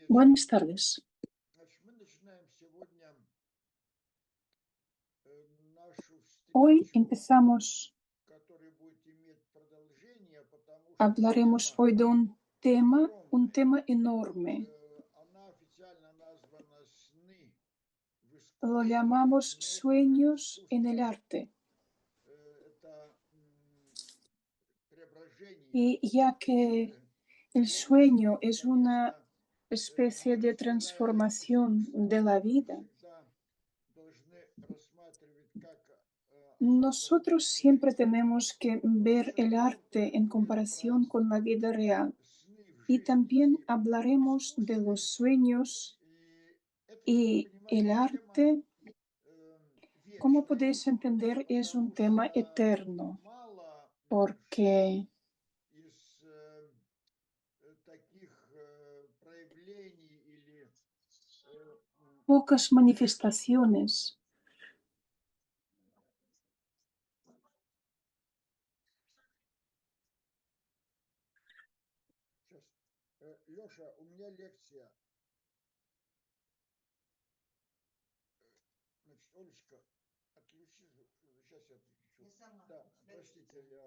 Buenas tardes. Hoy empezamos, hablaremos hoy de un tema enorme. Lo llamamos sueños en el arte. Y ya que el sueño es una especie de transformación de la vida, nosotros siempre tenemos que ver el arte en comparación con la vida real. Y también hablaremos de los sueños y el arte. Como podéis entender, es un tema eterno, porque pocas manifestaciones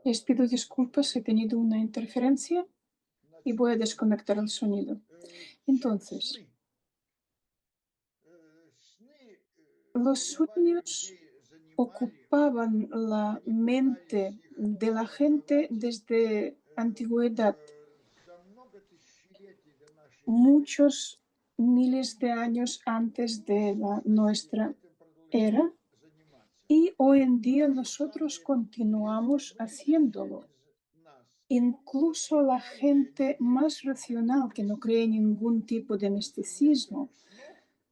Les pido disculpas, he tenido una interferencia y voy a desconectar el sonido. Entonces, los sueños ocupaban la mente de la gente desde antigüedad. Muchos miles de años antes de nuestra era, y hoy en día nosotros continuamos haciéndolo. Incluso la gente más racional, que no cree en ningún tipo de misticismo,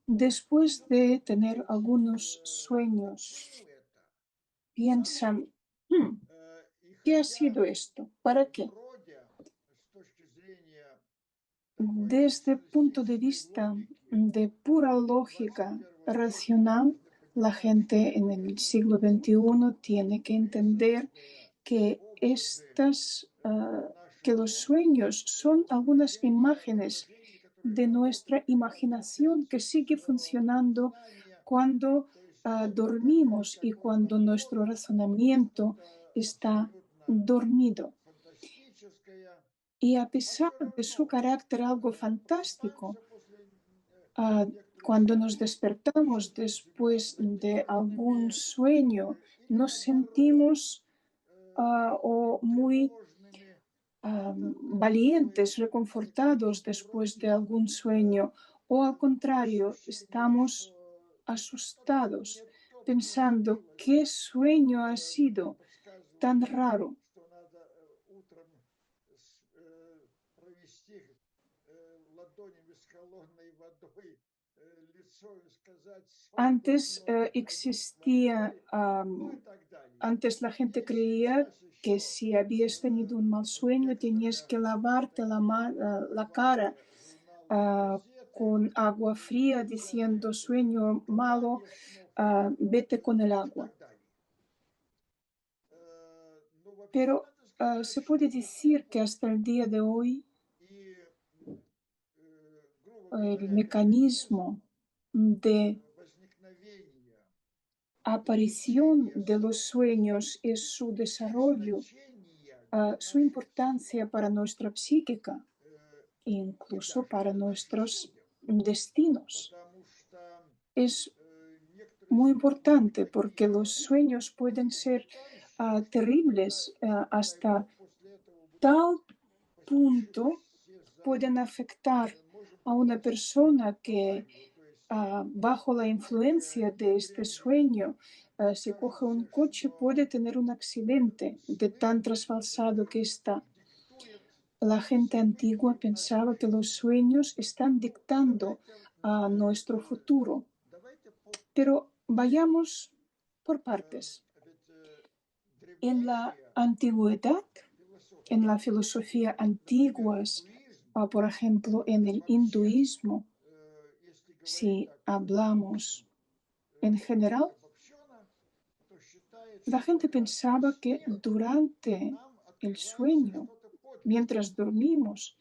después de tener algunos sueños, piensan, ¿qué ha sido esto? ¿Para qué? Desde el punto de vista de pura lógica racional, la gente en el siglo XXI tiene que entender que que los sueños son algunas imágenes de nuestra imaginación que sigue funcionando cuando dormimos y cuando nuestro razonamiento está dormido. Y a pesar de su carácter algo fantástico, cuando nos despertamos después de algún sueño, nos sentimos o muy valientes, reconfortados después de algún sueño, o al contrario, estamos asustados pensando qué sueño ha sido tan raro. Antes antes la gente creía que si habías tenido un mal sueño tenías que lavarte la cara con agua fría diciendo sueño malo, vete con el agua. Pero se puede decir que hasta el día de hoy el mecanismo de aparición de los sueños y su desarrollo, su importancia para nuestra psíquica e incluso para nuestros destinos. Es muy importante porque los sueños pueden ser terribles hasta tal punto, pueden afectar a una persona que bajo la influencia de este sueño si coge un coche puede tener un accidente de tan trasbalsado que está. La gente antigua pensaba que los sueños están dictando a nuestro futuro. Pero vayamos por partes. En la antigüedad, en la filosofía antiguas, por ejemplo, en el hinduismo, si hablamos en general, la gente pensaba que durante el sueño, mientras dormimos,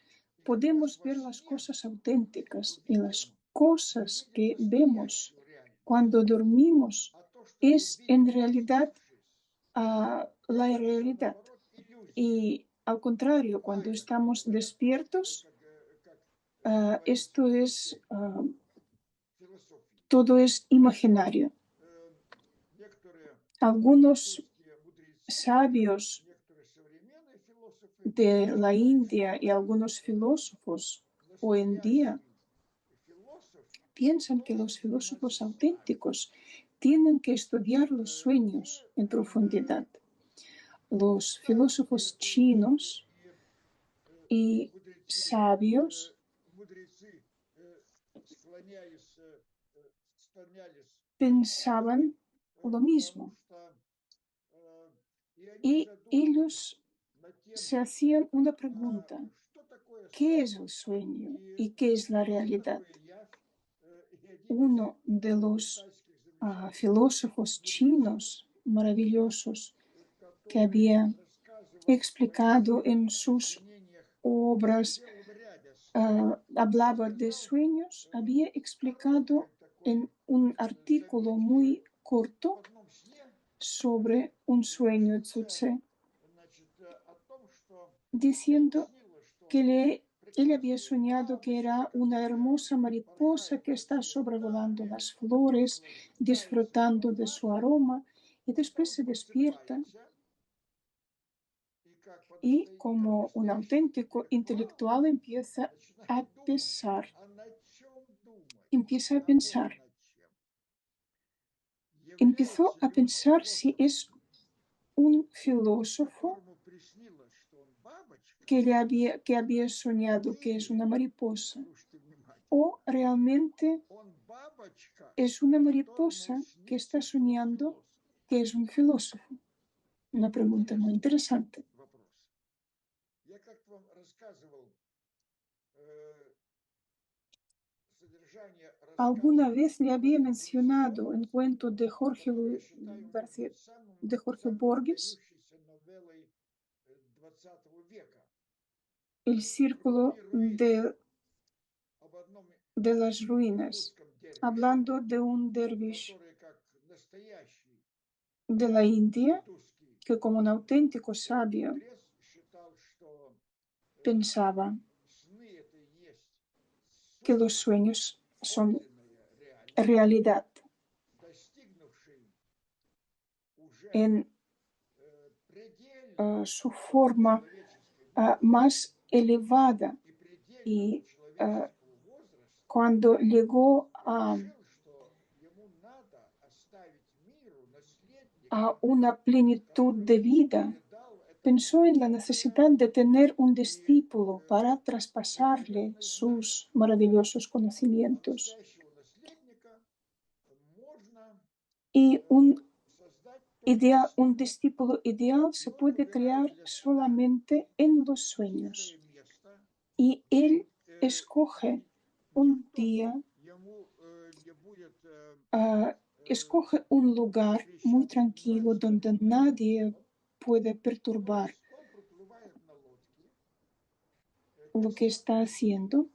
podemos ver las cosas auténticas y las cosas que vemos cuando dormimos es en realidad la realidad. Y al contrario, cuando estamos despiertos, esto es, todo es imaginario. Algunos sabios de la India y algunos filósofos hoy en día piensan que los filósofos auténticos tienen que estudiar los sueños en profundidad. Los filósofos chinos y sabios pensaban lo mismo y ellos se hacían una pregunta: ¿qué es el sueño y qué es la realidad? Uno de los filósofos chinos maravillosos que había explicado en sus obras, hablaba de sueños, había explicado en un artículo muy corto sobre un sueño Tzu-Tse, diciendo que él había soñado que era una hermosa mariposa que está sobrevolando las flores, disfrutando de su aroma, y después se despierta y como un auténtico intelectual empieza a pensar, empezó a pensar si es un filósofo que había soñado que es una mariposa o realmente es una mariposa que está soñando que es un filósofo. Una pregunta muy interesante. Alguna vez le había mencionado el cuento de Jorge Borges, El círculo de las ruinas, hablando de un dervish de la India que como un auténtico sabio pensaba que los sueños son realidad. En su forma más elevada y cuando llegó a una plenitud de vida, pensó en la necesidad de tener un discípulo para traspasarle sus maravillosos conocimientos. Y un discípulo ideal se puede crear solamente en los sueños. Y él escoge un día, escoge un lugar muy tranquilo donde nadie puede perturbar lo que está haciendo.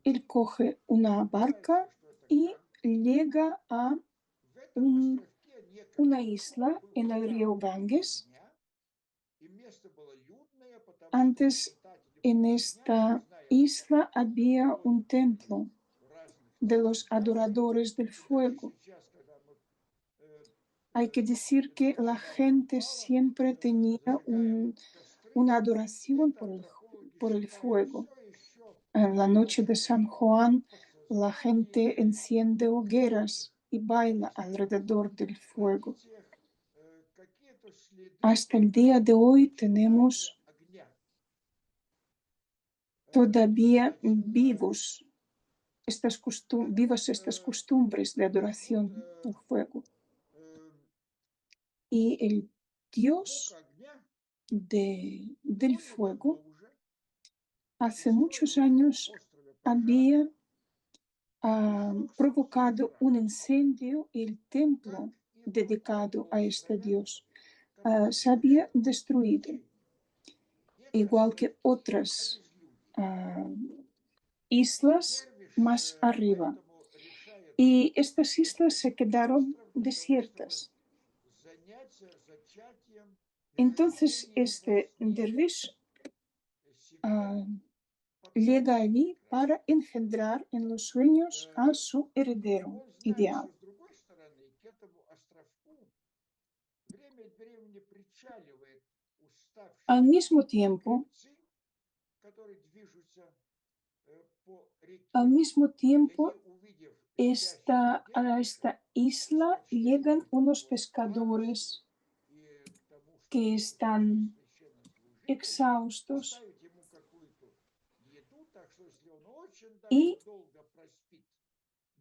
Él coge una barca y llega a una isla en el río Ganges. Antes en esta isla había un templo de los adoradores del fuego. Hay que decir que la gente siempre tenía una adoración por el fuego. En la noche de San Juan, la gente enciende hogueras y baila alrededor del fuego. Hasta el día de hoy tenemos todavía vivas estas costumbres de adoración al fuego. Y el Dios del fuego hace muchos años había provocado un incendio y el templo dedicado a este Dios se había destruido, igual que otras islas más arriba. Y estas islas se quedaron desiertas. Entonces este dervish llega allí para engendrar en los sueños a su heredero ideal. Al mismo tiempo, a esta isla llegan unos pescadores que están exhaustos y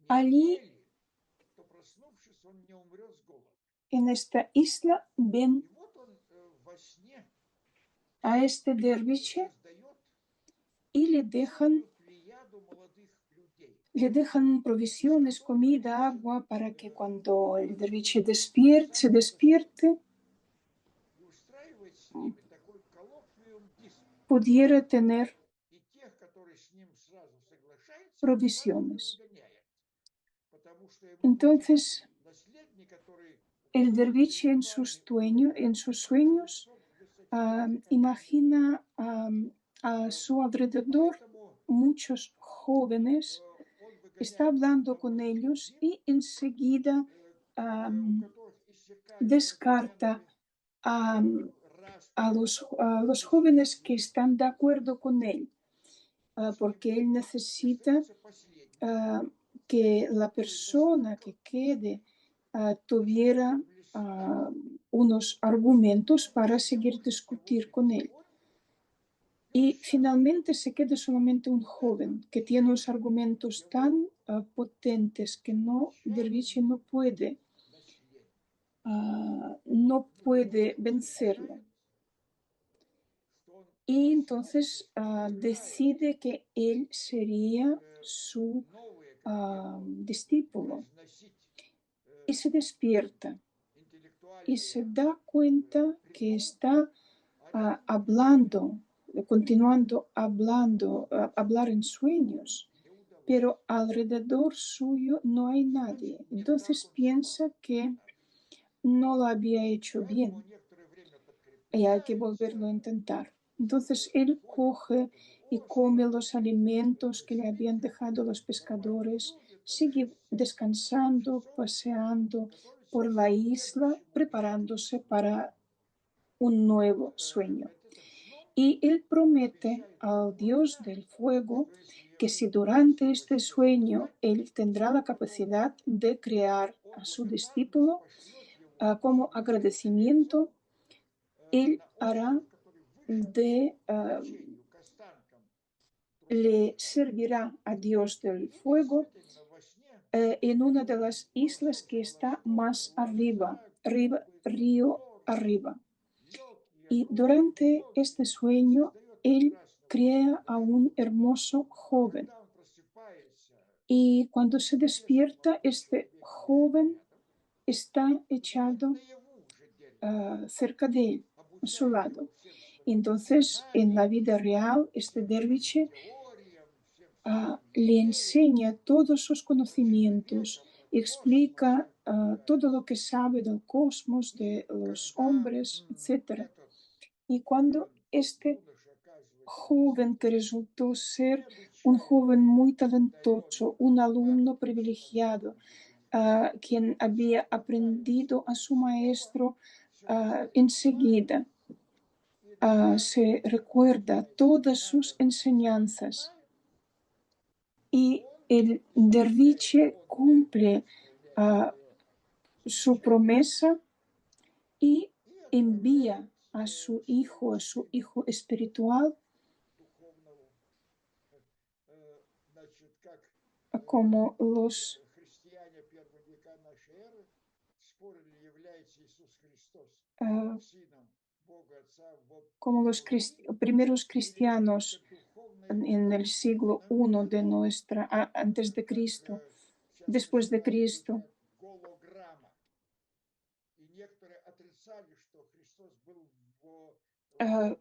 allí en esta isla ven a este derviche y le dejan provisiones, comida, agua, para que cuando el derviche se despierte, pudiera tener provisiones. Entonces, el derviche en sus sueños imagina a su alrededor muchos jóvenes, está hablando con ellos y enseguida descarta a los jóvenes que están de acuerdo con él, porque él necesita que la persona que quede tuviera unos argumentos para seguir discutir con él. Y finalmente se queda solamente un joven que tiene unos argumentos tan potentes que derviche no puede vencerlo. Y entonces decide que él sería su discípulo. Y se despierta y se da cuenta que está continuando hablar en sueños, pero alrededor suyo no hay nadie. Entonces piensa que no lo había hecho bien y hay que volverlo a intentar. Entonces él coge y come los alimentos que le habían dejado los pescadores, sigue descansando, paseando por la isla, preparándose para un nuevo sueño. Y él promete al dios del fuego que si durante este sueño él tendrá la capacidad de crear a su discípulo, como agradecimiento, él le servirá a Dios del fuego en una de las islas que está más río arriba. Y durante este sueño, él crea a un hermoso joven. Y cuando se despierta, este joven está echado cerca de él, a su lado. Entonces, en la vida real, este derviche le enseña todos sus conocimientos, explica todo lo que sabe del cosmos, de los hombres, etc. Y cuando este joven, que resultó ser un joven muy talentoso, un alumno privilegiado, quien había aprendido a su maestro enseguida, se recuerda todas sus enseñanzas y el derviche cumple su promesa y envía a su hijo espiritual, como los primeros cristianos en el siglo I antes de Cristo, después de Cristo.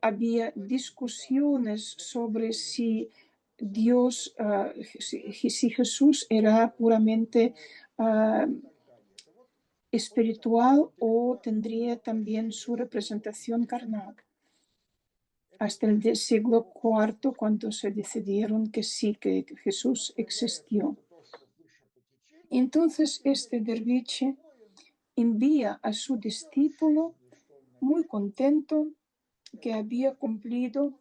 había discusiones sobre si Dios, si Jesús era puramente espiritual o tendría también su representación carnal. Hasta el siglo IV, cuando se decidieron que sí, que Jesús existió. Entonces, este derviche envía a su discípulo muy contento que había cumplido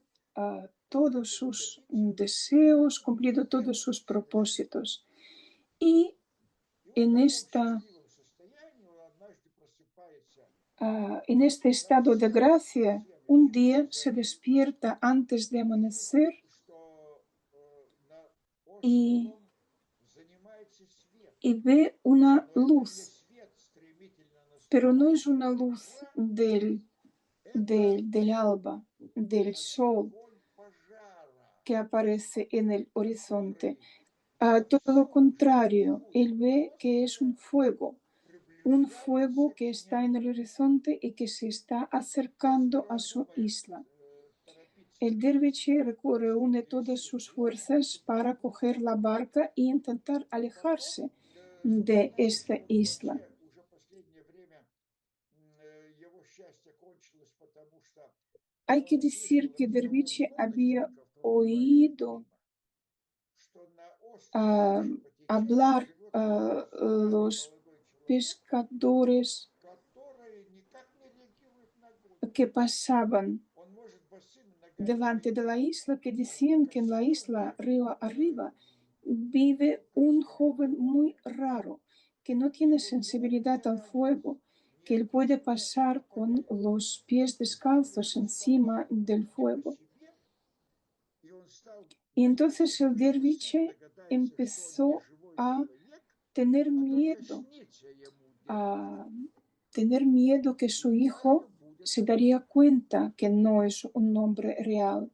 todos sus deseos, cumplido todos sus propósitos. Y en este estado de gracia, un día se despierta antes de amanecer y ve una luz, pero no es una luz del alba, del sol que aparece en el horizonte. Todo lo contrario, él ve que es un fuego que está en el horizonte y que se está acercando a su isla. El derviche reúne todas sus fuerzas para coger la barca e intentar alejarse de esta isla. Hay que decir que derviche había oído hablar los pescadores que pasaban delante de la isla, que decían que en la isla río arriba vive un joven muy raro, que no tiene sensibilidad al fuego, que él puede pasar con los pies descalzos encima del fuego. Y entonces el derviche empezó a tener miedo que su hijo se daría cuenta que no es un hombre real.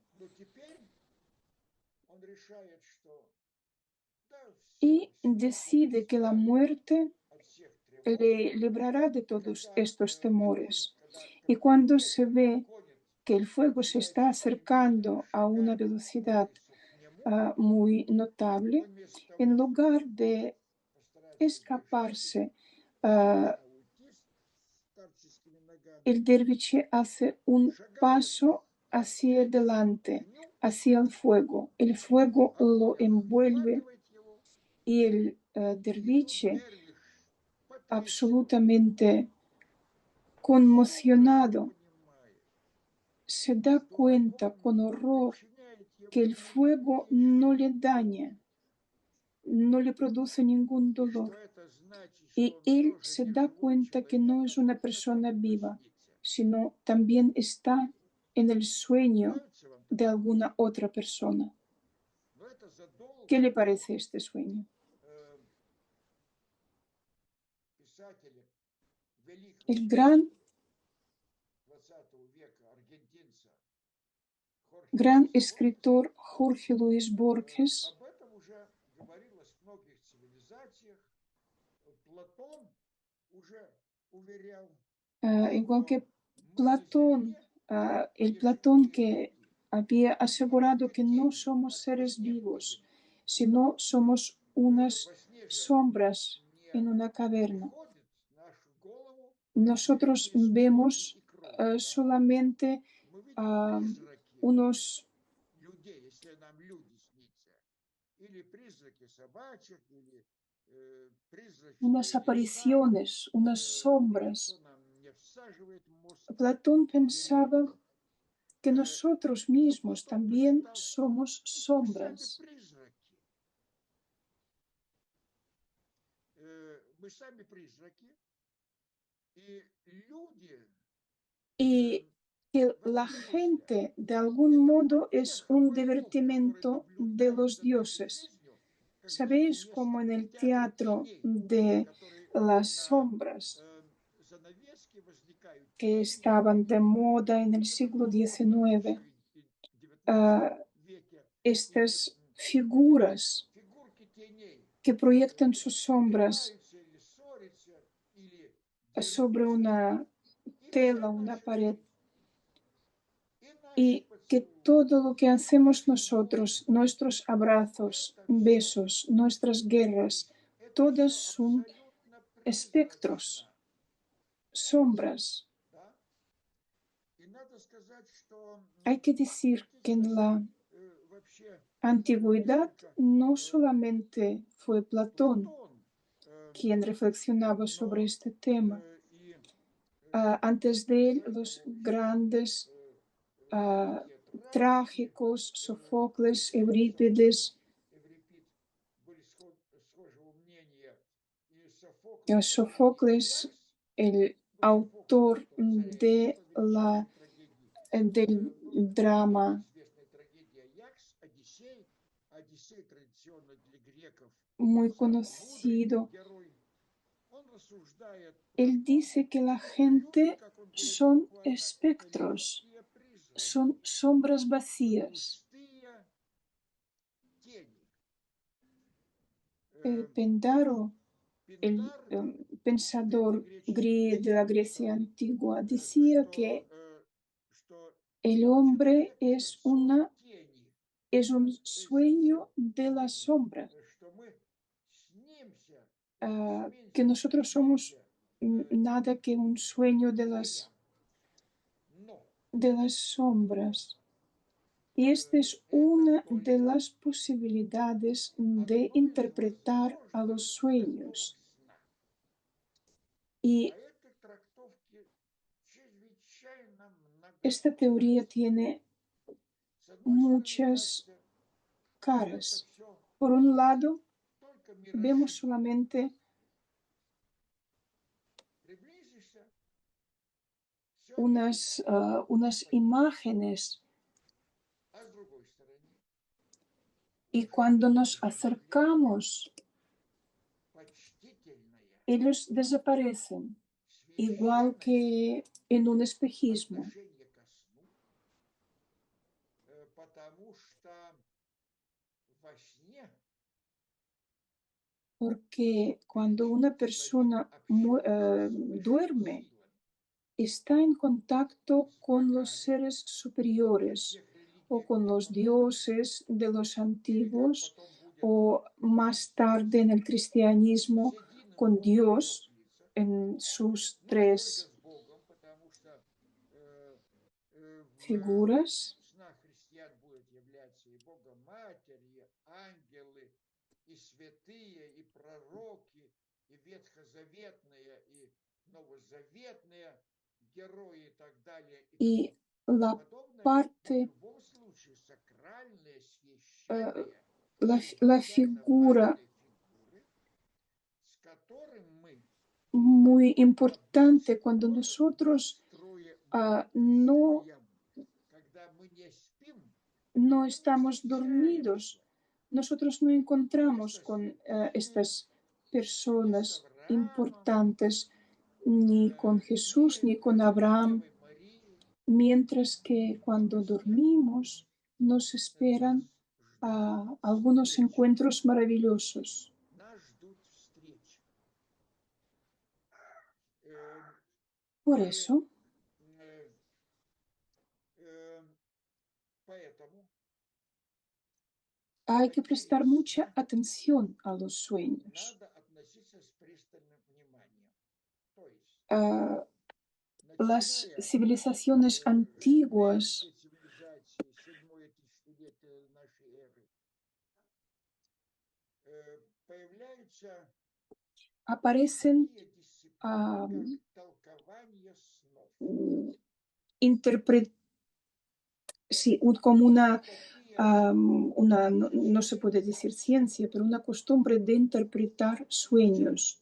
Y decide que la muerte le librará de todos estos temores. Y cuando se ve que el fuego se está acercando a una velocidad muy notable, en lugar de escaparse, el derviche hace un paso hacia adelante, hacia el fuego. El fuego lo envuelve y el derviche, absolutamente conmocionado, se da cuenta con horror que el fuego no le daña, no le produce ningún dolor. Y él se da cuenta que no es una persona viva, sino también está en el sueño de alguna otra persona. ¿Qué le parece este sueño? El gran escritor Jorge Luis Borges, igual que Platón, el Platón que había asegurado que no somos seres vivos, sino somos unas sombras en una caverna. Nosotros vemos solamente unas apariciones, unas sombras. Platón pensaba que nosotros mismos también somos sombras. Y que la gente de algún modo es un divertimento de los dioses. ¿Sabéis cómo en el teatro de las sombras que estaban de moda en el siglo XIX, estas figuras que proyectan sus sombras sobre una tela, una pared, y que todo lo que hacemos nosotros, nuestros abrazos, besos, nuestras guerras, todas son espectros, sombras. Hay que decir que en la antigüedad no solamente fue Platón quien reflexionaba sobre este tema. Antes de él, los grandes trágicos, Sofocles, Eurípides. Sofocles, el autor del drama muy conocido, él dice que la gente son espectros, son sombras vacías. Pindaro, el pensador de la Grecia antigua, decía que el hombre es un sueño de la sombra, que nosotros somos nada que un sueño de las sombras. Y esta es una de las posibilidades de interpretar a los sueños. Y esta teoría tiene muchas caras. Por un lado, vemos solamente unas imágenes, y cuando nos acercamos, ellos desaparecen, igual que en un espejismo. Porque cuando una persona duerme, está en contacto con los seres superiores o con los dioses de los antiguos, o más tarde en el cristianismo con Dios en sus tres figuras. Y la parte, la figura muy importante cuando nosotros no estamos dormidos, nosotros no encontramos con estas personas importantes, ni con Jesús, ni con Abraham, mientras que cuando dormimos nos esperan algunos encuentros maravillosos. Por eso, hay que prestar mucha atención a los sueños. Las civilizaciones antiguas aparecen como no se puede decir ciencia, pero una costumbre de interpretar sueños.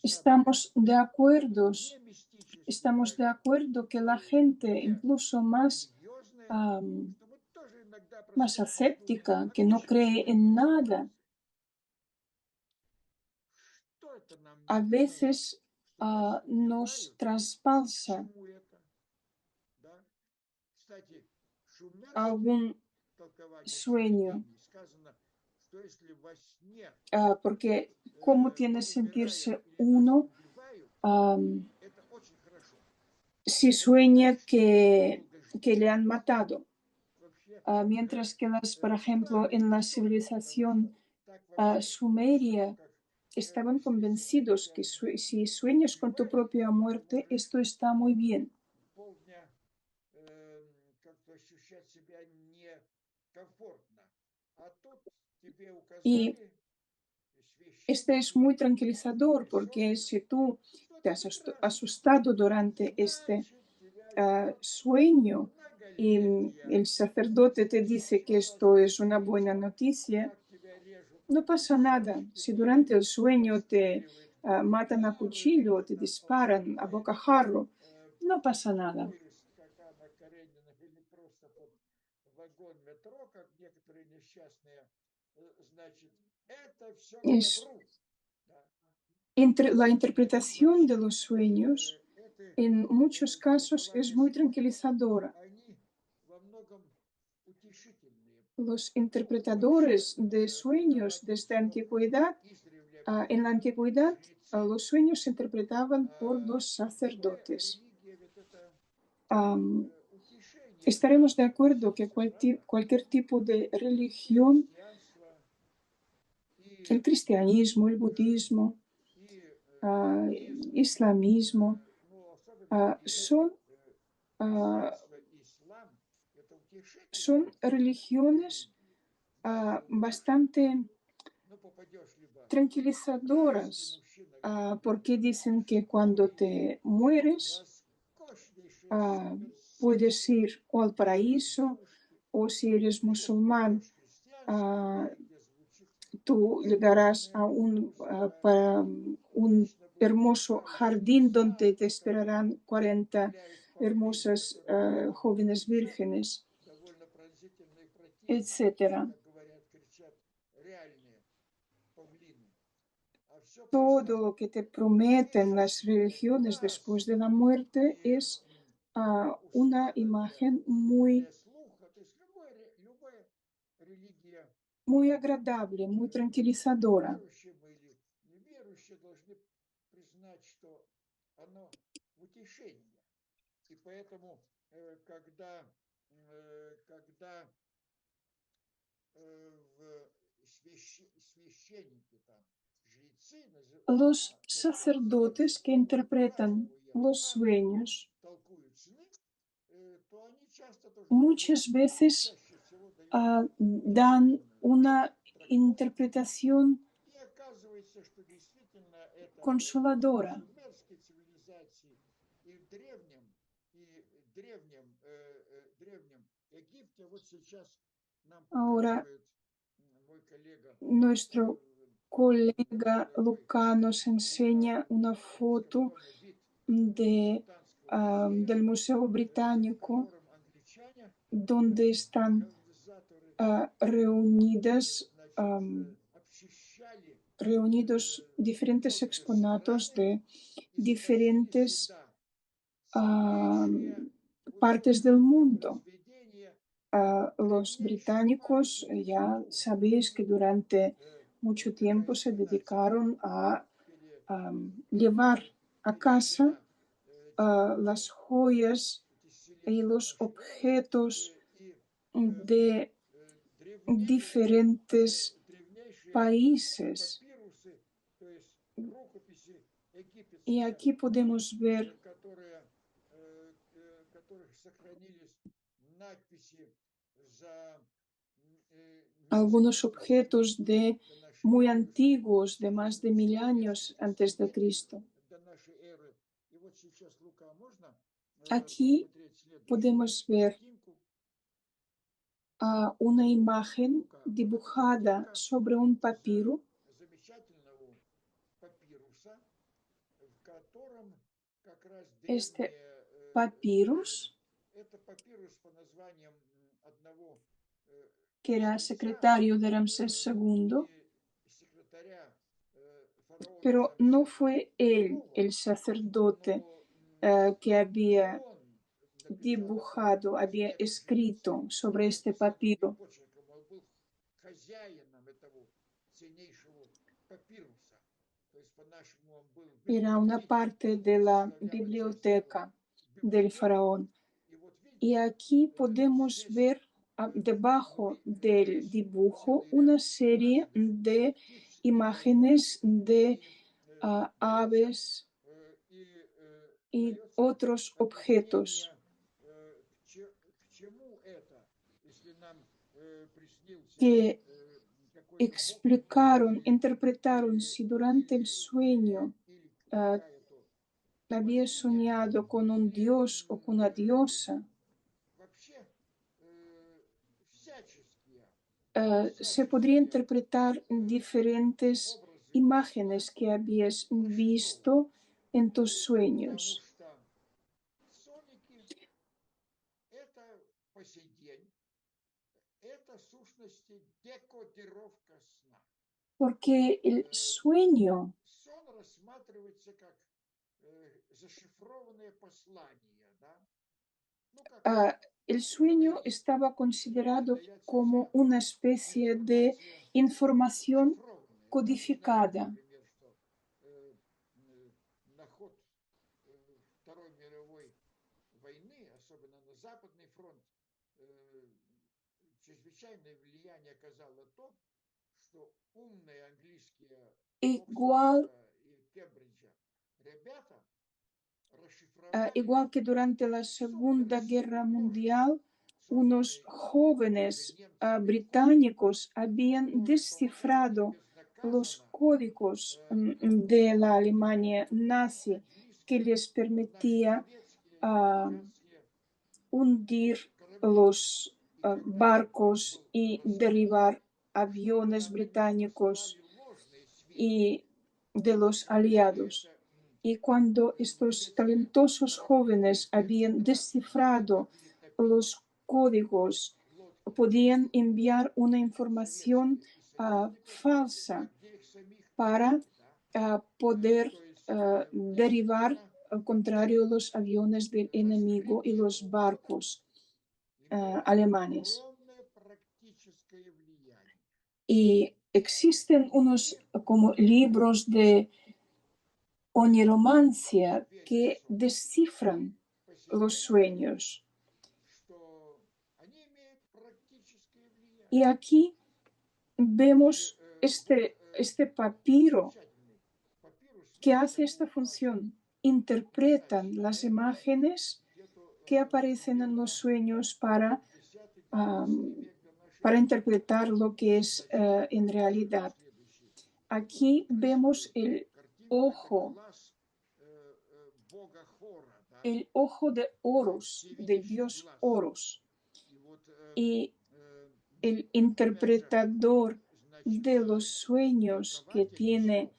Estamos de acuerdo que la gente incluso más ascéptica, que no cree en nada, a veces nos traspasa algún sueño, porque cómo tiene que sentirse uno si sueña que le han matado. Mientras que, por ejemplo, en la civilización sumeria estaban convencidos que si sueñas con tu propia muerte, esto está muy bien. Y este es muy tranquilizador porque si tú te has asustado durante este sueño y el sacerdote te dice que esto es una buena noticia, no pasa nada. Si durante el sueño te matan a cuchillo o te disparan a bocajarro, no pasa nada. Es la interpretación de los sueños en muchos casos es muy tranquilizadora. Los interpretadores de sueños desde la antigüedad, en la antigüedad, los sueños se interpretaban por los sacerdotes. Estaremos de acuerdo que cualquier tipo de religión, el cristianismo, el budismo, islamismo, son religiones bastante tranquilizadoras, porque dicen que cuando te mueres puedes ir o al paraíso, o si eres musulmán, tú llegarás a un hermoso jardín donde te esperarán 40 hermosas jóvenes vírgenes, etc. Todo lo que te prometen las religiones después de la muerte es una imagen muy agradable, muy tranquilizadora. Los sacerdotes que interpretan los sueños muchas veces dan una interpretación consoladora. Ahora, nuestro colega Luca nos enseña una foto del Museo Británico donde están reunidos diferentes exponatos de diferentes partes del mundo. Los británicos, ya sabéis que durante mucho tiempo se dedicaron a llevar a casa las joyas y los objetos de diferentes países. Y aquí podemos ver algunos objetos muy antiguos, de más de 1000 años antes de Cristo. Aquí podemos ver una imagen dibujada sobre un papiro. Este papyrus, que era secretario de Ramsés II, pero no fue él el sacerdote que había dibujado, había escrito sobre este papiro. era una parte de la biblioteca del faraón. Y aquí podemos ver debajo del dibujo una serie de imágenes de aves y otros objetos que explicaron, interpretaron si durante el sueño uh, había soñado con un dios o con una diosa. Se podría interpretar diferentes imágenes que habías visto en tus sueños. Porque el sueño el sueño estaba considerado como una especie de información codificada. Igual, igual que durante la Segunda Guerra Mundial, unos jóvenes británicos habían descifrado los códigos de la Alemania nazi que les permitía hundir los barcos y derribar aviones británicos y de los aliados. Y cuando estos talentosos jóvenes habían descifrado los códigos, podían enviar una información falsa para poder derribar al contrario los aviones del enemigo y los barcos alemanes. Y existen unos como libros de oniromancia que descifran los sueños. Y aquí vemos este papiro que hace esta función. Interpretan las imágenes que aparecen en los sueños para interpretar lo que es en realidad. Aquí vemos el ojo de Horus, del dios Horus. Y el interpretador de los sueños que tiene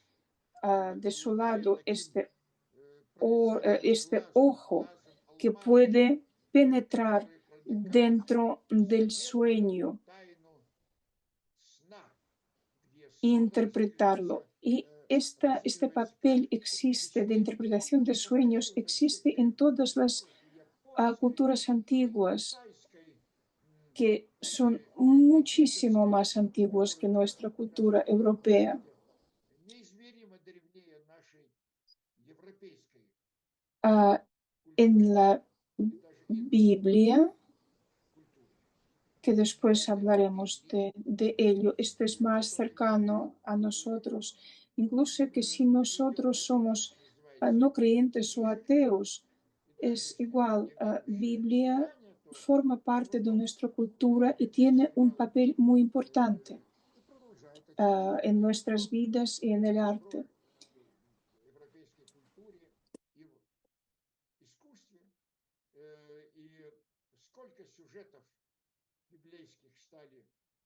de su lado este ojo que puede penetrar dentro del sueño e interpretarlo. Y este papel existe de interpretación de sueños, existe en todas las culturas antiguas que son muchísimo más antiguas que nuestra cultura europea. En la Biblia, que después hablaremos de ello, esto es más cercano a nosotros, incluso que si nosotros somos no creyentes o ateos, es igual, Biblia forma parte de nuestra cultura y tiene un papel muy importante en nuestras vidas y en el arte.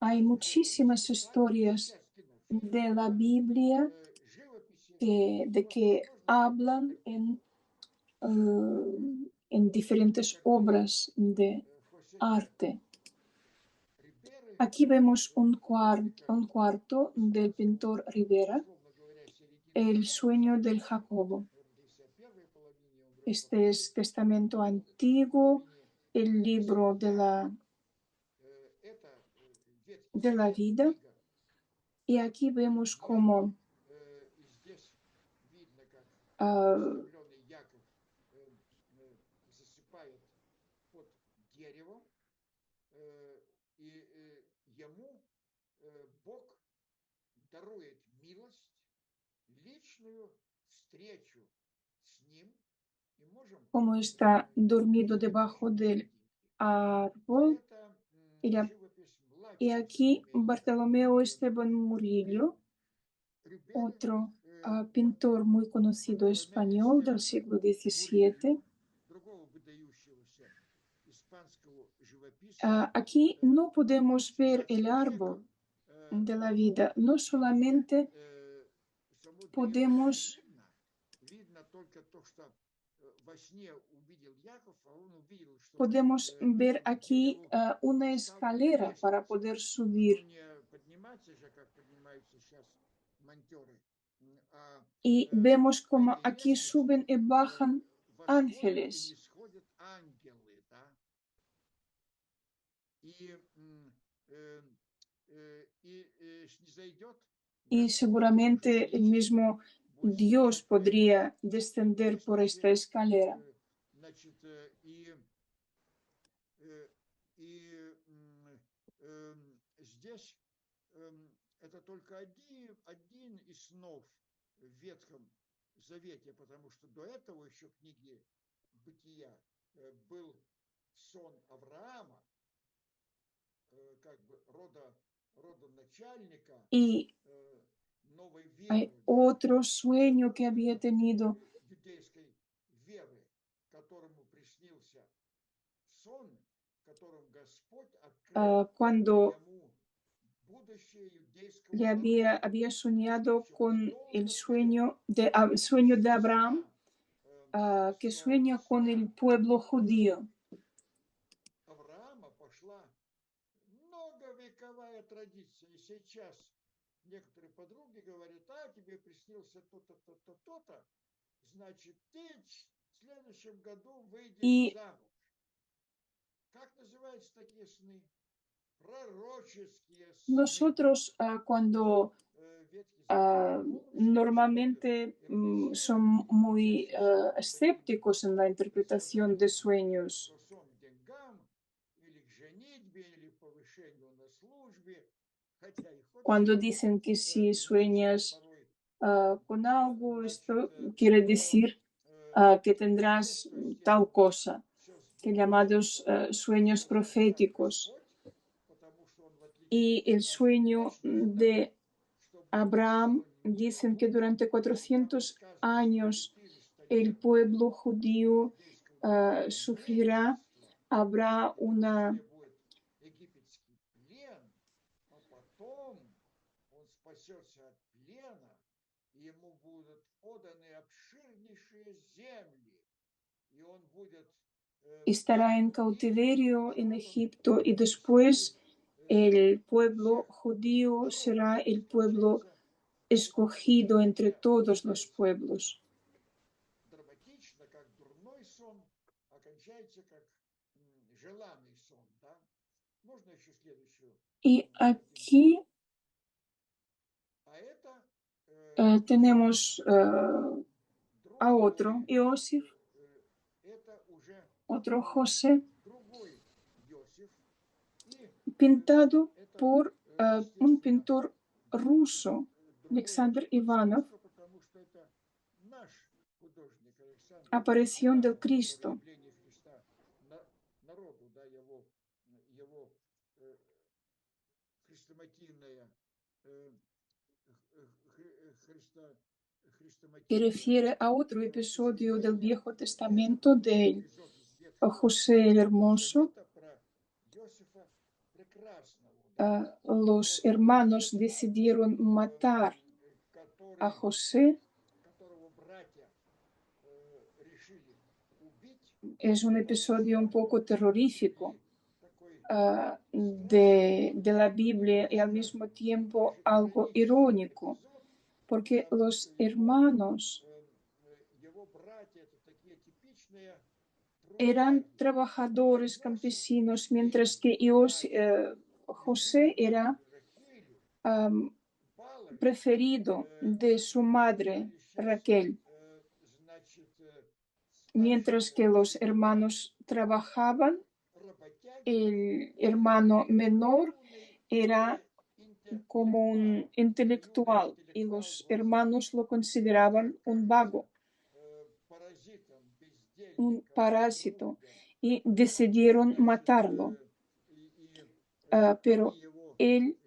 Hay muchísimas historias de la Biblia que hablan en diferentes obras de arte. Aquí vemos un cuarto del pintor Rivera, El sueño del Jacobo. Este es Testamento Antiguo, el libro de la vida. Y aquí vemos cómo como está dormido debajo del árbol. Y aquí Bartolomeo Esteban Murillo, otro pintor muy conocido español del siglo XVII. Aquí no podemos ver el árbol de la vida, no solamente podemos ver aquí una escalera para poder subir. Y vemos como aquí suben y bajan ángeles. Y seguramente el mismo Dios podría descender por esta escalera. Это только один из снов в Ветхом Завете, потому что до этого еще книги Бытия был сон Авраама, как бы родоначальника новой веры. Hay otro sueño que había tenido Юдейской веры, которому приснился сон, которым Господь открыл cuando ему le había soñado con el sueño de Abraham, que sueña con el pueblo judío. Авраама пошла многовековая традиция. И сейчас некоторые подруги говорят: тебе приснился то-то, то-то, то-то, значит, ты в следующем году выйдешь замуж. Как называются такие сны? Пророческие сны. Nosotros cuando normalmente son muy escépticos en la interpretación de sueños. Cuando dicen que si sueñas con algo, esto quiere decir que tendrás tal cosa, que llamados sueños proféticos. Y el sueño de Abraham, dicen que durante 400 años el pueblo judío sufrirá, habrá una estará en cautiverio en Egipto y después el pueblo judío será el pueblo escogido entre todos los pueblos. Y aquí tenemos a otro Iosif, otro José, pintado por un pintor ruso, Alexander Ivanov, Aparición del Cristo. Y refiere a otro episodio del Viejo Testamento de José el Hermoso. Los hermanos decidieron matar a José. Es un episodio un poco terrorífico de la Biblia y al mismo tiempo algo irónico, porque los hermanos eran trabajadores campesinos, mientras que José era preferido de su madre Raquel. mientras que los hermanos trabajaban, el hermano menor era como un intelectual y los hermanos lo consideraban un vago, un parásito, y decidieron matarlo. Pero él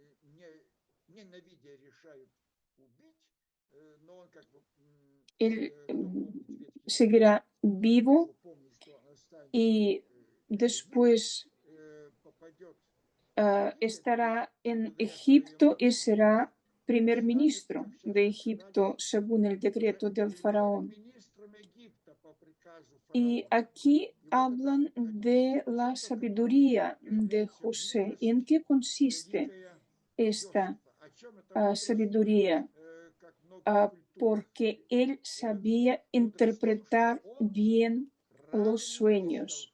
seguirá vivo y después estará en Egipto y será primer ministro de Egipto según el decreto del faraón. Y aquí hablan de la sabiduría de José. ¿En qué consiste esta sabiduría? Porque él sabía interpretar bien los sueños.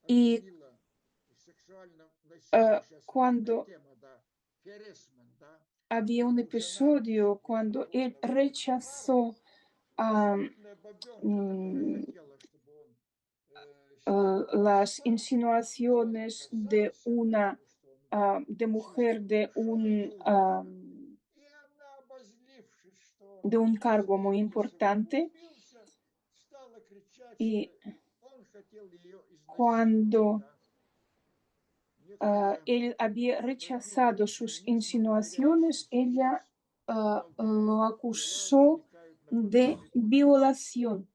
Y cuando había un episodio cuando él rechazó las insinuaciones de una de mujer de un cargo muy importante, y cuando él había rechazado sus insinuaciones, ella lo acusó de violación.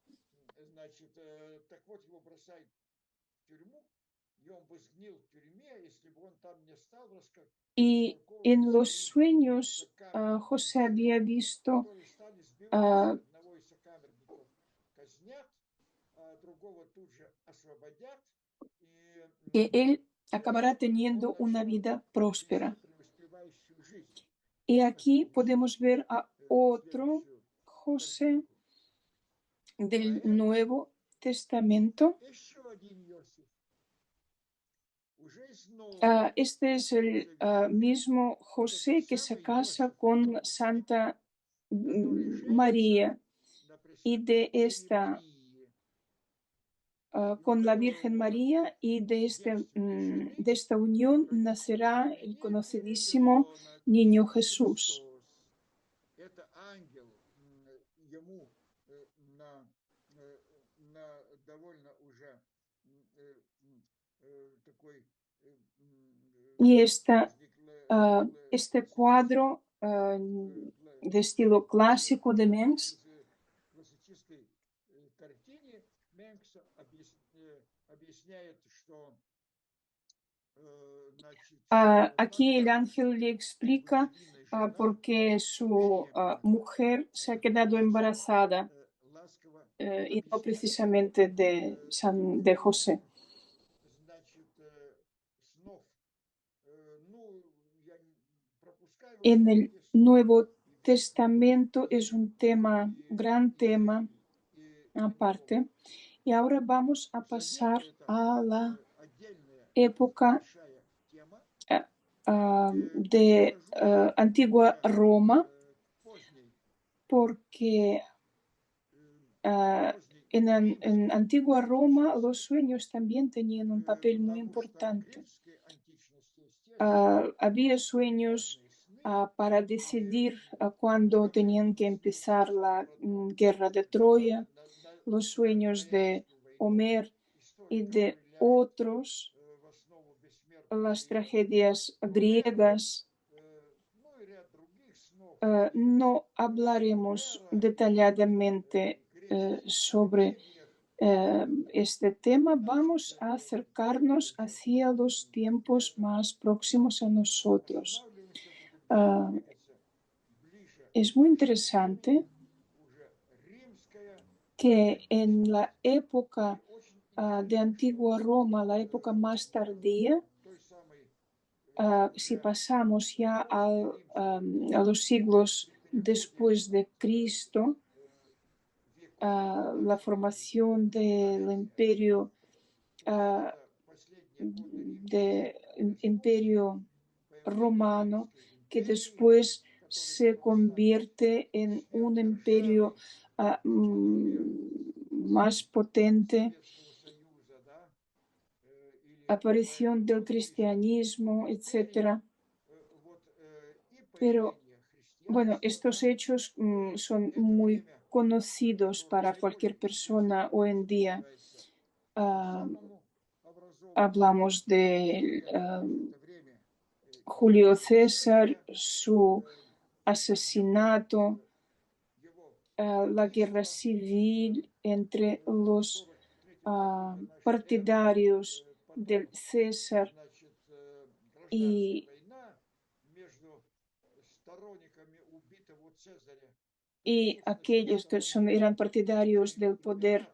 Y en los sueños José había visto que él acabará teniendo una vida próspera. Y aquí podemos ver a otro José del Nuevo Testamento. Este es el mismo José que se casa con Santa María, y de esta con la Virgen María, y de esta unión nacerá el conocidísimo niño Jesús. Y este cuadro de estilo clásico de Mengs aquí el ángel le explica por qué su mujer se ha quedado embarazada y no precisamente de José. En el Nuevo Testamento es un tema, gran tema aparte. Y ahora vamos a pasar a la época de antigua Roma, porque en antigua Roma los sueños también tenían un papel muy importante. Había sueños para decidir cuándo tenían que empezar la guerra de Troya, los sueños de Homer y de otros, las tragedias griegas. No hablaremos detalladamente sobre este tema. Vamos a acercarnos hacia los tiempos más próximos a nosotros. Es muy interesante que en la época de antigua Roma, la época más tardía, si pasamos ya a los siglos después de Cristo, la formación del imperio romano, que después se convierte en un imperio más potente, aparición del cristianismo, etc. Pero, bueno, estos hechos son muy conocidos para cualquier persona hoy en día. Hablamos de Julio César, su asesinato, la guerra civil entre los partidarios del César y aquellos que eran partidarios del poder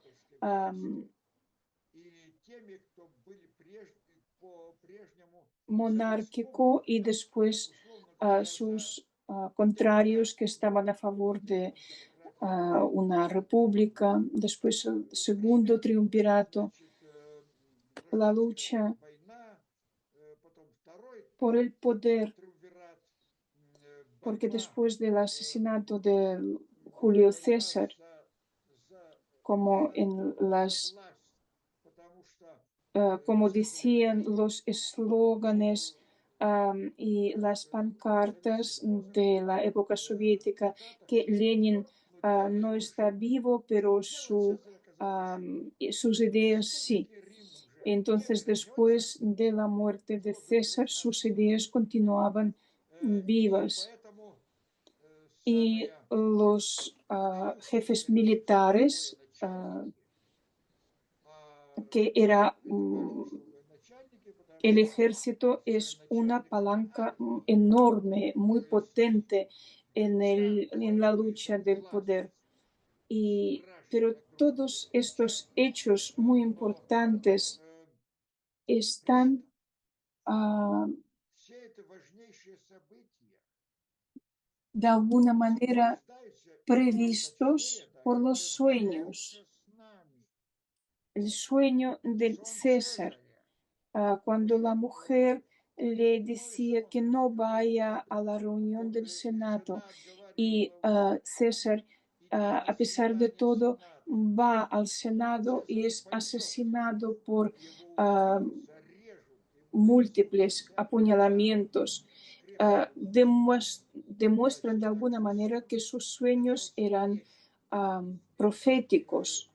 monárquico, y después sus contrarios que estaban a favor de una república. Después el segundo triunvirato, la lucha por el poder, porque después del asesinato de Julio César, como como decían los eslóganes y las pancartas de la época soviética, que Lenin no está vivo, pero sus ideas sí. Entonces, después de la muerte de César, sus ideas continuaban vivas. Y los jefes militares, que era el ejército, es una palanca enorme, muy potente en la lucha del poder. Pero todos estos hechos muy importantes están de alguna manera previstos por los sueños. El sueño del César, cuando la mujer le decía que no vaya a la reunión del Senado, y César, a pesar de todo, va al Senado y es asesinado por múltiples apuñalamientos. Demuestran de alguna manera que sus sueños eran proféticos.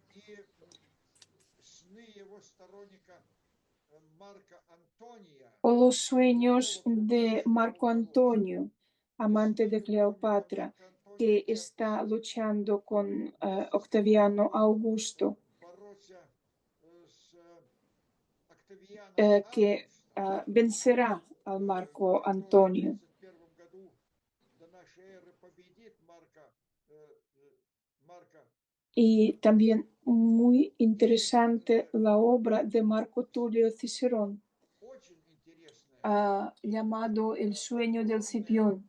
O los sueños de Marco Antonio, amante de Cleopatra, que está luchando con Octaviano Augusto, que vencerá al Marco Antonio. Y también muy interesante la obra de Marco Tulio Cicerón, llamado El sueño del Cipión.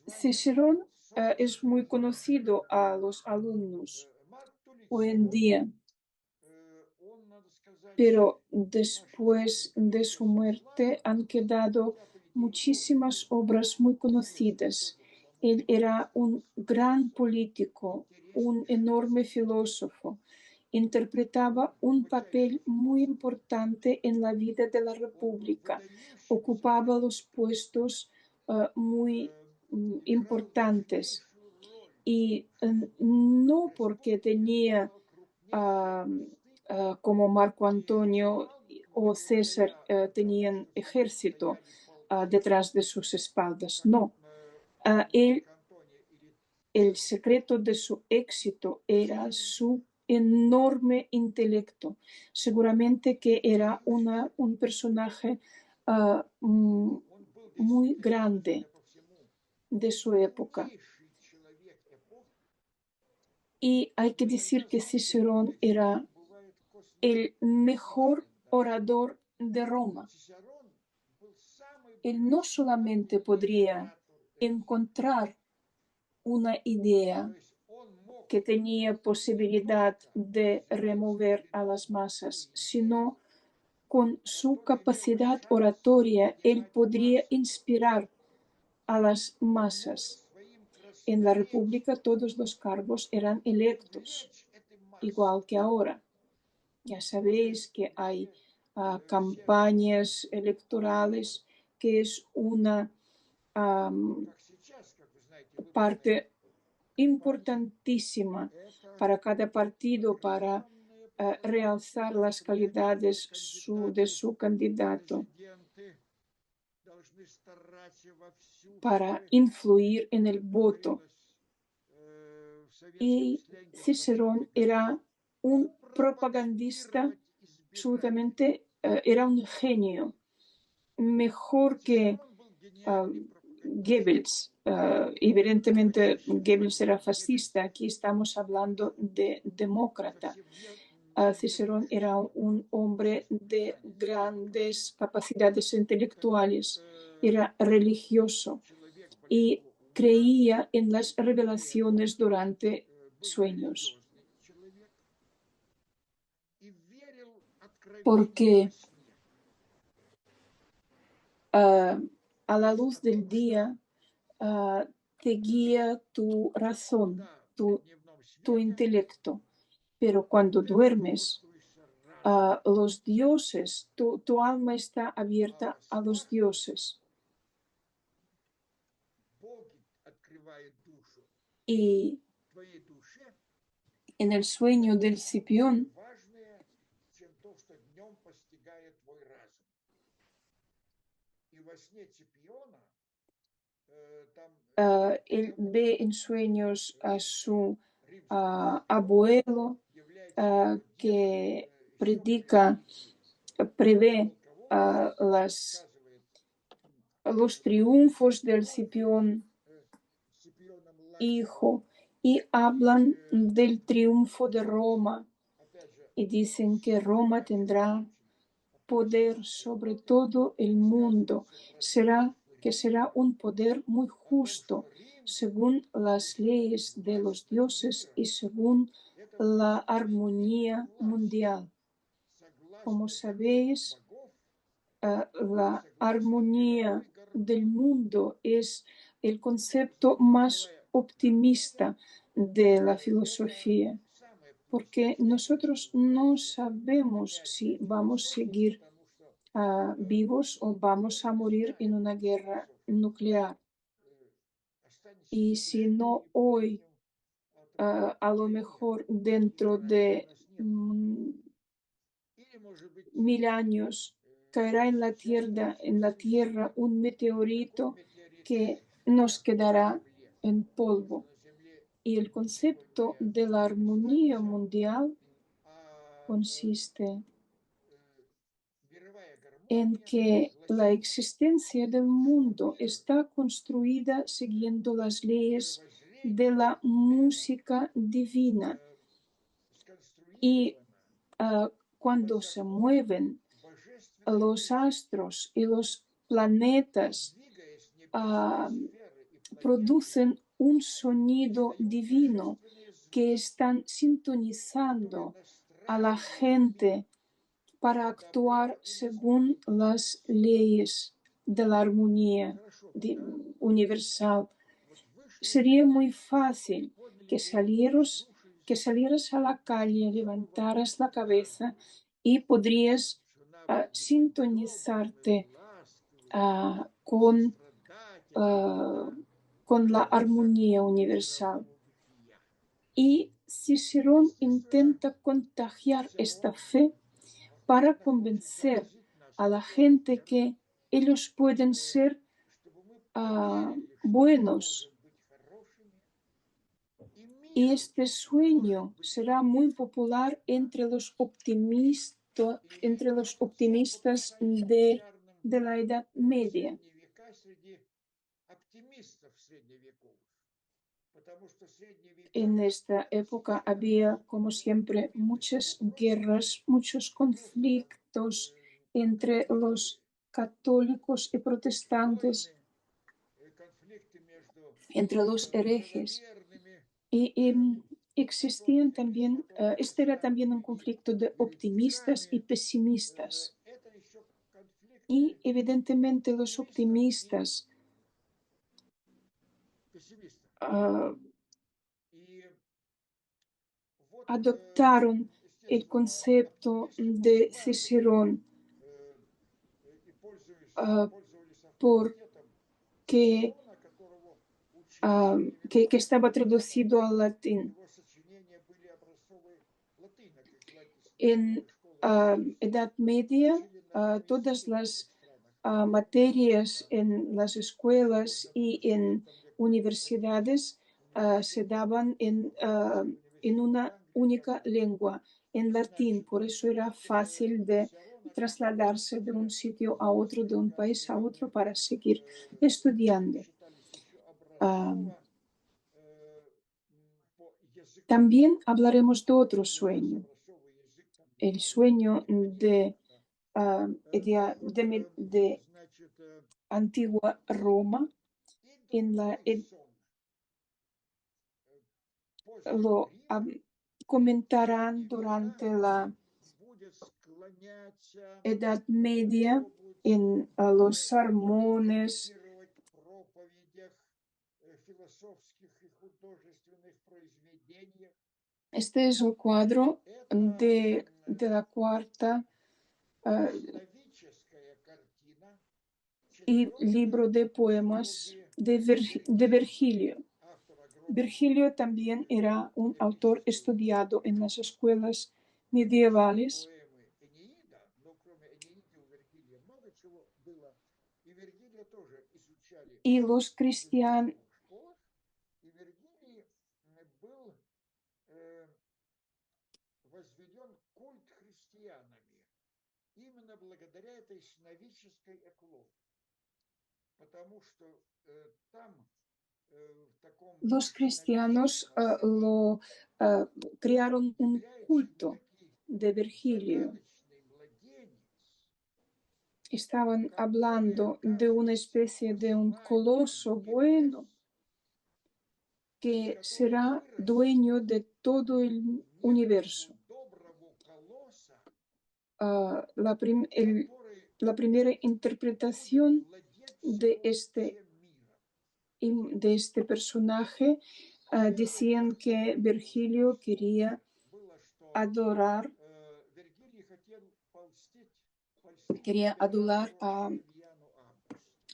Cicerón es muy conocido a los alumnos hoy en día, pero después de su muerte han quedado muchísimas obras muy conocidas. Él era un gran político, un enorme filósofo. Interpretaba un papel muy importante en la vida de la República. Ocupaba los puestos muy importantes. Y no porque tenía como Marco Antonio o César tenían ejército detrás de sus espaldas. No. El secreto de su éxito era su enorme intelecto. Seguramente que era un personaje muy grande de su época. Y hay que decir que Cicerón era el mejor orador de Roma. Él no solamente podría encontrar una idea que tenía posibilidad de remover a las masas, sino con su capacidad oratoria, él podría inspirar a las masas. En la República todos los cargos eran electos, igual que ahora. Ya sabéis que hay campañas electorales, que es una parte importantísima para cada partido para realzar las calidades de su candidato, para influir en el voto. Y Cicerón era un propagandista, absolutamente, era un genio, mejor que Goebbels. Evidentemente, Goebbels era fascista, aquí estamos hablando de demócrata. Cicerón era un hombre de grandes capacidades intelectuales, era religioso y creía en las revelaciones durante sueños, porque a la luz del día te guía tu razón, tu intelecto, pero cuando duermes, los dioses, tu alma está abierta a los dioses. Y en el sueño del Cipión, él ve en sueños a su abuelo que prevé los triunfos del Cipión hijo, y hablan del triunfo de Roma y dicen que Roma tendrá poder sobre todo el mundo, será un poder muy justo según las leyes de los dioses y según la armonía mundial. Como sabéis, la armonía del mundo es el concepto más optimista de la filosofía, porque nosotros no sabemos si vamos a seguir vivos o vamos a morir en una guerra nuclear. Y si no hoy, a lo mejor dentro de 1000 años caerá en la tierra un meteorito que nos quedará en polvo. Y el concepto de la armonía mundial consiste en que la existencia del mundo está construida siguiendo las leyes de la música divina. Y cuando se mueven los astros y los planetas, producen un sonido divino que están sintonizando a la gente para actuar según las leyes de la armonía universal. Sería muy fácil que salieras a la calle, levantaras la cabeza y podrías sintonizarte con la armonía universal. Y Cicerón intenta contagiar esta fe para convencer a la gente que ellos pueden ser buenos. Y este sueño será muy popular entre los optimistas de la Edad Media. En esta época había, como siempre, muchas guerras, muchos conflictos entre los católicos y protestantes, entre los herejes. Y existían también, este era también un conflicto de optimistas y pesimistas. Y evidentemente los optimistas adoptaron el concepto de Cicerón porque que estaba traducido al latín. En Edad Media, todas las materias en las escuelas y en universidades se daban en una única lengua, en latín. Por eso era fácil de trasladarse de un sitio a otro, de un país a otro, para seguir estudiando. También hablaremos de otro sueño, el sueño de antigua Roma. Lo comentarán durante la Edad Media en los sermones. Este es el cuadro de la cuarta y libro de poemas de Virgilio. Virgilio también era un autor estudiado en las escuelas medievales. Y los cristianos crearon un culto de Virgilio. Estaban hablando de una especie de un coloso bueno que será dueño de todo el universo. La primera interpretación de este personaje decían que Virgilio quería adorar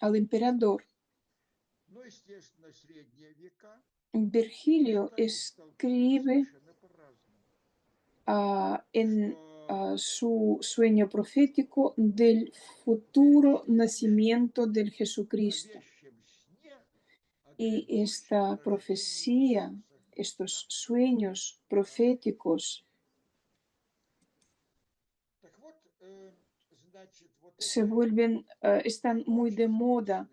al emperador. Virgilio escribe en su sueño profético del futuro nacimiento del Jesucristo. Y esta profecía, estos sueños proféticos están muy de moda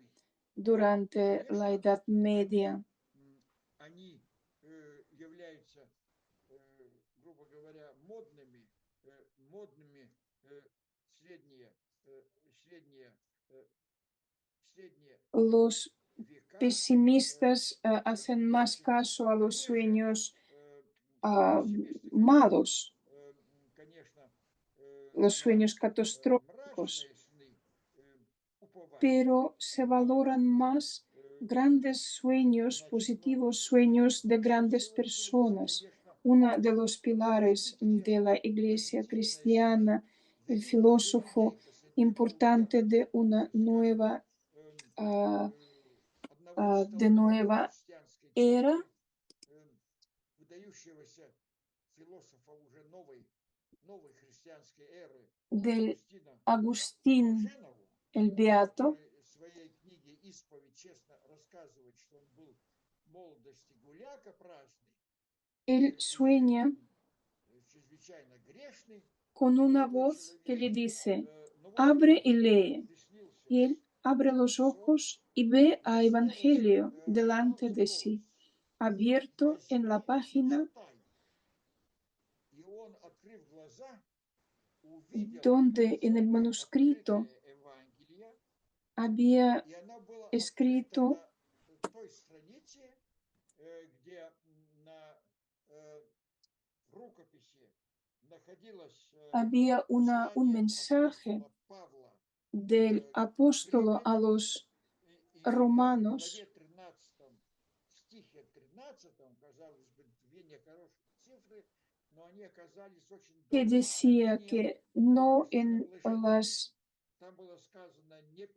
durante la Edad Media. Los pesimistas hacen más caso a los sueños malos, los sueños catastróficos, pero se valoran más grandes sueños, positivos sueños de grandes personas. Uno de los pilares de la Iglesia cristiana, el filósofo importante de una nueva era, del Agustín el Beato. Él sueña con una voz que le dice: abre y lee. Y él abre los ojos y ve a Evangelio delante de sí, abierto en la página donde en el manuscrito había escrito un mensaje del apóstolo a los romanos, que decía que no en las там было сказано не в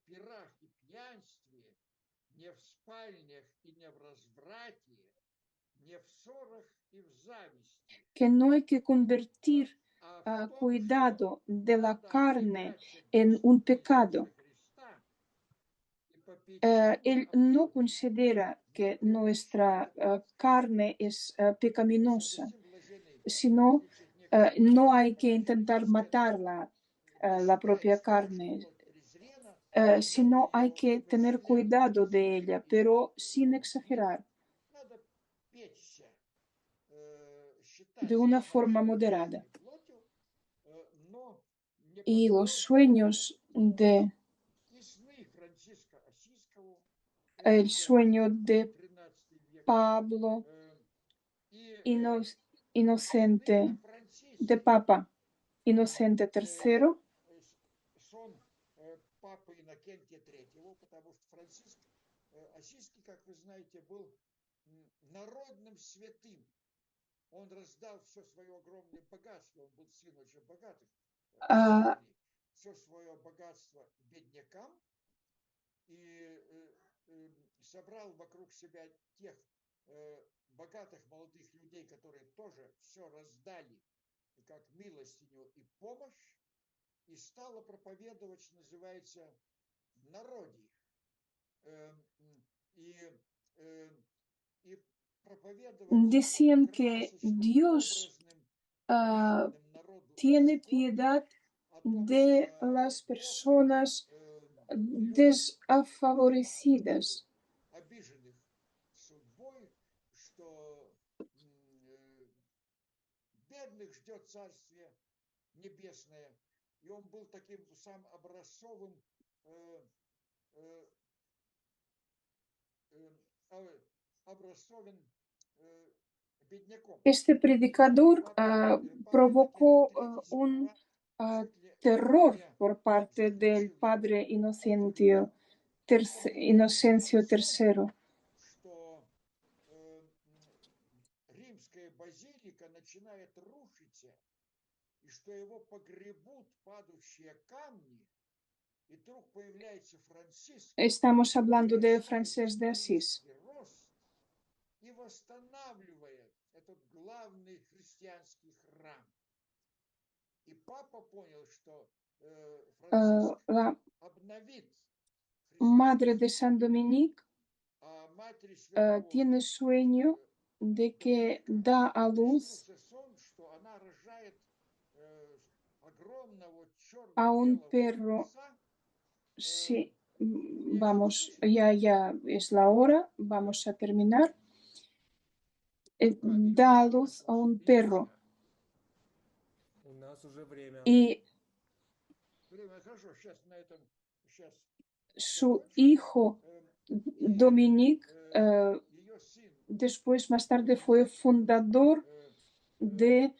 пирах и пьянстве, не в спальнях и не в разврате, не в ссорах и в зависти. Que no hay que convertir cuidado de la carne en un pecado. Él no considera que nuestra carne es pecaminosa, sino no hay que intentar matarla, la propia carne, sino hay que tener cuidado de ella, pero sin exagerar, de una forma moderada. Y los sueños de el sueño de Pablo Inocente, de Papa Inocente III, Сон папы Иннокентия III, потому что Франциск Осийский, как вы знаете, был народным святым. Он раздал все свое огромное богатство, он был сын очень богатых, все свое богатство беднякам и собрал вокруг себя тех богатых молодых людей, которые тоже все раздали, как милостиню и помощь, и стала проповедовать, что называется, в народе. И проповедовать decían que Dios tiene piedad de las personas desfavorecidas. Обиженных судьбой, что бедных ждет Царствие Небесное. И он был таким сам образцовым бедняком. Este predicador provocó un terror por parte del padre Inocencio III. Что римская базилика начинает рушиться, и что его погребут падающие камни, и вдруг появляется Франциск. Estamos hablando de Francés de Asís. И восстанавливает этот главный христианский храм. И папа понял, что Франциск обновит. Madre de San Dominique tiene sueño de que da a luz a un perro. Sí, vamos, ya es la hora, vamos a terminar. Da a luz a un perro. Y su hijo Dominique después, más tarde, fue fundador de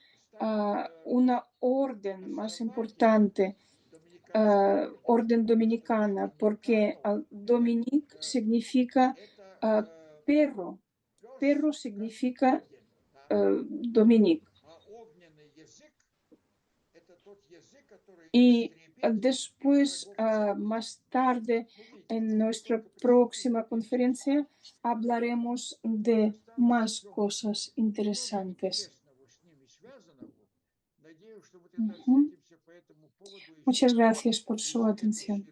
una orden más importante, orden dominicana, porque Dominique significa perro. Perro significa Dominique. Y después, más tarde, en nuestra próxima conferencia, hablaremos de más cosas interesantes. Muchas gracias por su atención.